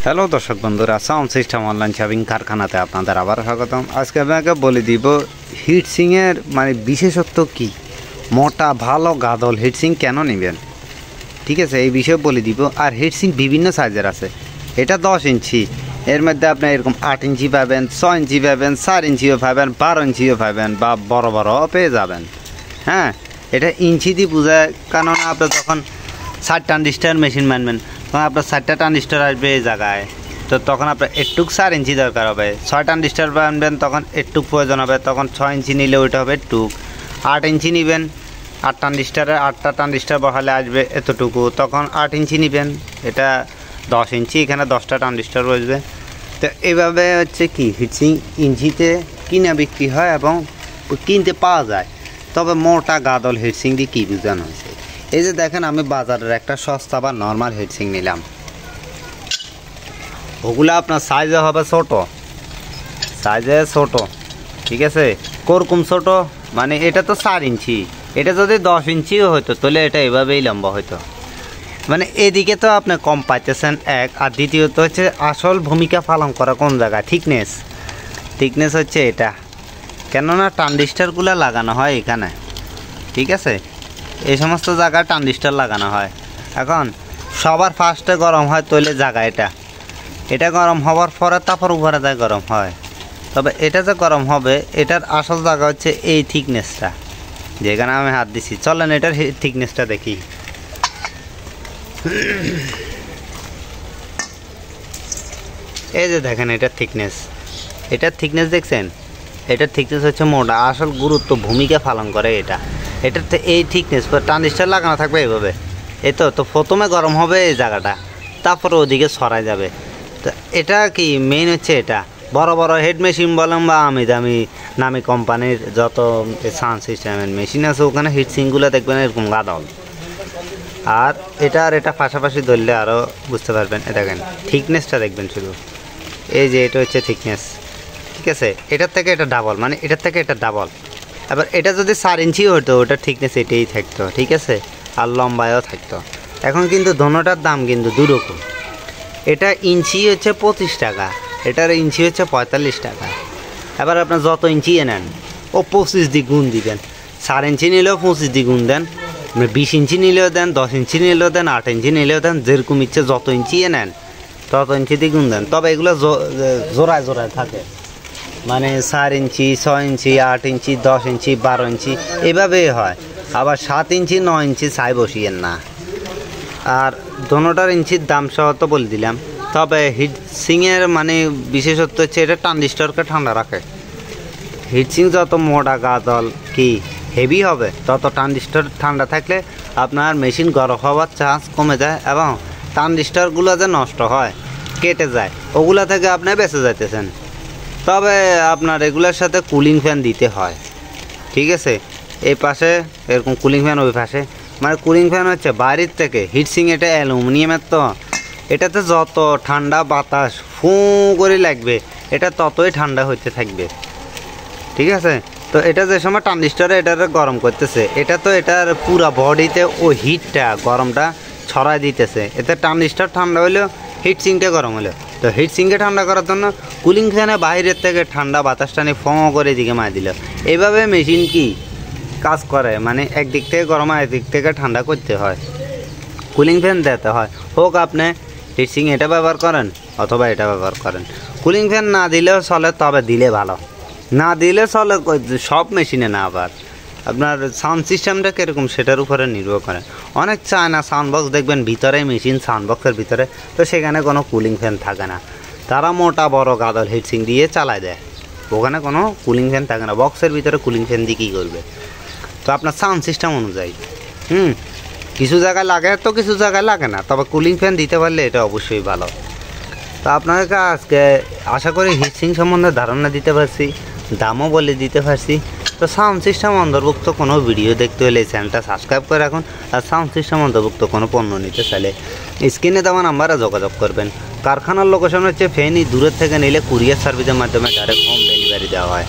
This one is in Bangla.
হ্যালো দর্শক বন্ধুরা, সাউন্ড সিস্টেম অনলাইন শপিং কারখানাতে আপনাদের আবার স্বাগতম। আজকে আপনাকে বলে দিব হিটসিংয়ের বিশেষত্ব কি, মোটা ভালো গাদল হিটসিং কেন নেবেন, ঠিক আছে, এই বিষয়ে বলে দিব। আর হিটসিং বিভিন্ন সাইজের আছে। এটা 10 ইঞ্চি, এর মধ্যে আপনি এরকম 8 ইঞ্চি পাবেন, 6 ইঞ্চি পাবেন, 4 ইঞ্চিও পাবেন, 12 ইঞ্চিও পাবেন, বা বড় বড়ও পেয়ে যাবেন। হ্যাঁ, এটা ইঞ্চি দিয়ে বোঝায়, কারণ আপনি যখন 60 ট্রানজিস্টার মেশিন মানবেন তখন আপনার 60টা ট্রানজিস্টার আসবে এই জায়গায়, তো তখন আপনার একটুক 4 ইঞ্চি দরকার হবে। 6 ট্রানজিস্টার বানবেন তখন একটুক প্রয়োজন হবে, তখন 6 ইঞ্চি নিলে ওইটা হবে একটুক। 8 ইঞ্চি নেবেন, 8 ট্রানজিস্টারে 8টা ট্রানজিস্টার বসালে আসবে এতটুকু, তখন 8 ইঞ্চি নেবেন। এটা 10 ইঞ্চি, এখানে 10টা ট্রানজিস্টার বসবে। তো এইভাবে হচ্ছে কি হিটসিং ইঞ্চিতে কিনে বিক্রি হয় এবং কিনতে পাওয়া যায়। তবে মোটা গাদল হিটসিং দিয়ে কী বোঝানো হয়েছে, এই যে দেখেন, আমি বাজারের একটা সস্তা বা নর্মাল হিটসিং নিলাম। ওগুলো আপনার সাইজে হবে ছোট, সাইজে ছোট, ঠিক আছে। কোরকম ছোট, মানে এটা তো 4 ইঞ্চি, এটা যদি 10 ইঞ্চিও হতো তাহলে এটা এভাবেই লম্বা হতো। মানে এদিকে তো আপনি কম পাইতেছেন এক, আর দ্বিতীয়ত হচ্ছে আসল ভূমিকা পালন করা কোন জায়গায়, থিকনেস হচ্ছে এটা। কেননা ট্রানজিস্টারগুলো লাগানো হয় এখানে, ঠিক আছে, এই সমস্ত জায়গায় ট্রানজিস্টার লাগানো হয়। এখন সবার ফার্স্টে গরম হয় তৈলে জায়গা, এটা গরম হওয়ার পরে তারপর উপরে যায় গরম হয়। তবে এটা যে গরম হবে এটার আসল জায়গা হচ্ছে এই থিকনেসটা, যেখানে আমি হাত দিছি। চলেন এটার থিকনেসটা দেখি। এই যে দেখেন এটার থিকনেস দেখছেন, এটার থিকনেস হচ্ছে মোটা। আসল গুরুত্ব ভূমিকা পালন করে এটার এই থিকনেস। ট্রানজিস্টার লাগানো থাকবে এইভাবে, এই তো প্রথমে গরম হবে এই জায়গাটা, তারপরে ওদিকে সরাই যাবে। তো এটা কি মেইন হচ্ছে এটা। বড় বড় হেড মেশিন বলেন বা আমি দামি নামি কোম্পানির যত সাউন্ড সিস্টেমের মেশিন আছে, ওখানে হিটসিংগুলো দেখবেন এরকম গাদল। আর এটা পাশাপাশি ধরলে আরও বুঝতে পারবেন। দেখেন থিকনেসটা দেখবেন শুধু, এই যে এটা হচ্ছে থিকনেস, ঠিক আছে। এটার থেকে এটা ডাবল, মানে এটার থেকে এটা ডাবল। এবার এটা যদি 4 ইঞ্চি হতো ওটার থিকনেস এটাই থাকতো, ঠিক আছে, আর লম্বায়ও থাকতো। এখন কিন্তু দোনোটার দাম কিন্তু দুরকম। এটা ইঞ্চি হচ্ছে 25 টাকা, এটার ইঞ্চি হচ্ছে 45 টাকা। এবার আপনার যত ইঞ্চি নেন ও 25 দিয়ে গুণ দিবেন। 4 ইঞ্চি নিলেও 25 দিয়ে গুণ দেন, 20 ইঞ্চি নিলেও দেন, 10 ইঞ্চি নিলেও দেন, 8 ইঞ্চি নিলেও দেন, যেরকম ইচ্ছে যত ইঞ্চি নেন তত ইঞ্চি দিয়ে গুণ দেন। তবে এগুলো জোড়ায় থাকে, মানে 4 ইঞ্চি, 6 ইঞ্চি, 8 ইঞ্চি, 10 ইঞ্চি, 12 ইঞ্চি এভাবেই হয়। আবার 7 ইঞ্চি, 9 ইঞ্চি ছাই বসিয়েন না। আর দোনোটার ইঞ্চির দাম সহ তো বলে দিলাম। তবে হিটসিংয়ের বিশেষত্ব হচ্ছে এটা ট্রানজিস্টারকে ঠান্ডা রাখে। হিটসিং যত মোটা গাদল কি হেভি হবে তত ট্রানজিস্টার ঠান্ডা থাকলে আপনার মেশিন গরম হওয়ার চান্স কমে যায়, এবং ট্রানজিস্টারগুলো যে নষ্ট হয়, কেটে যায়, ওগুলা থেকে আপনি বেঁচে যাইতেছেন। তবে আপনার এগুলোর সাথে কুলিং ফ্যান দিতে হয়, ঠিক আছে। এই পাশে এরকম কুলিং ফ্যান, ওই পাশে কুলিং ফ্যান হচ্ছে বাইরের থেকে। হিটসিং এটা অ্যালুমিনিয়ামের, তো এটাতে যত ঠান্ডা বাতাস ফু করে লাগবে এটা ততই ঠান্ডা হইতে থাকবে, ঠিক আছে। তো এটা যে সময় ট্রানজিস্টারে এটারে গরম করতেছে, এটা তো এটার পুরা বডিতে ওই হিটটা গরমটা ছড়াই দিতেছে। এতে ট্রানজিস্টার ঠান্ডা হলেও হিটসিংটা গরম হলো। তো হিটসিংকে ঠান্ডা করার জন্য কুলিং ফ্যানে বাইরের থেকে ঠান্ডা বাতাসটা নিয়ে ফঁ করে দিকে মার দিল। এইভাবে মেশিন কি কাজ করে, একদিক থেকে গরম হয়, একদিক থেকে ঠান্ডা করতে হয়, কুলিং ফ্যান দিতে হয়। হোক আপনি হিটসিং এটা ব্যবহার করেন অথবা এটা ব্যবহার করেন। কুলিং ফ্যান না দিলেও চলে, তবে দিলে ভালো, না দিলে চলে সব মেশিনে না। আবার আপনার সাউন্ড সিস্টেমটা কীরকম সেটার উপরে নির্ভর করে। অনেক চায়না সাউন্ড বক্স দেখবেন ভিতরে মেশিন, সাউন্ড বক্সের ভিতরে, তো সেখানে কোনো কুলিং ফ্যান থাকে না। তারা মোটা বড় গাদল হিটসিং দিয়ে চালায় দেয়, ওখানে কোনো কুলিং ফ্যান থাকে না। বক্সের ভিতরে কুলিং ফ্যান দিয়ে কী করবে? তো আপনার সাউন্ড সিস্টেম অনুযায়ী কিছু জায়গায় লাগে, তো কিছু জায়গায় লাগে না। তবে কুলিং ফ্যান দিতে পারলে এটা অবশ্যই ভালো। তো আপনাদেরকে আজকে আশা করি হিটসিং সম্বন্ধে ধারণা দিতে পারছি, দামও বলে দিতে পারছি। তো সাউন্ড সিস্টেম অন্তর্ভুক্ত কোনো ভিডিও দেখতে হলে চ্যানেলটা সাবস্ক্রাইব করে রাখুন। আর সাউন্ড সিস্টেম অন্তর্ভুক্ত কোনো পণ্য নিতে চাইলে স্ক্রিনে দেওয়া নাম্বারে যোগাযোগ করবেন। কারখানার লোকেশন হচ্ছে ফেনী, দূরের থেকে নিলে কুরিয়ার সার্ভিসের মাধ্যমে ডাইরেক্ট হোম ডেলিভারি দেওয়া হয়।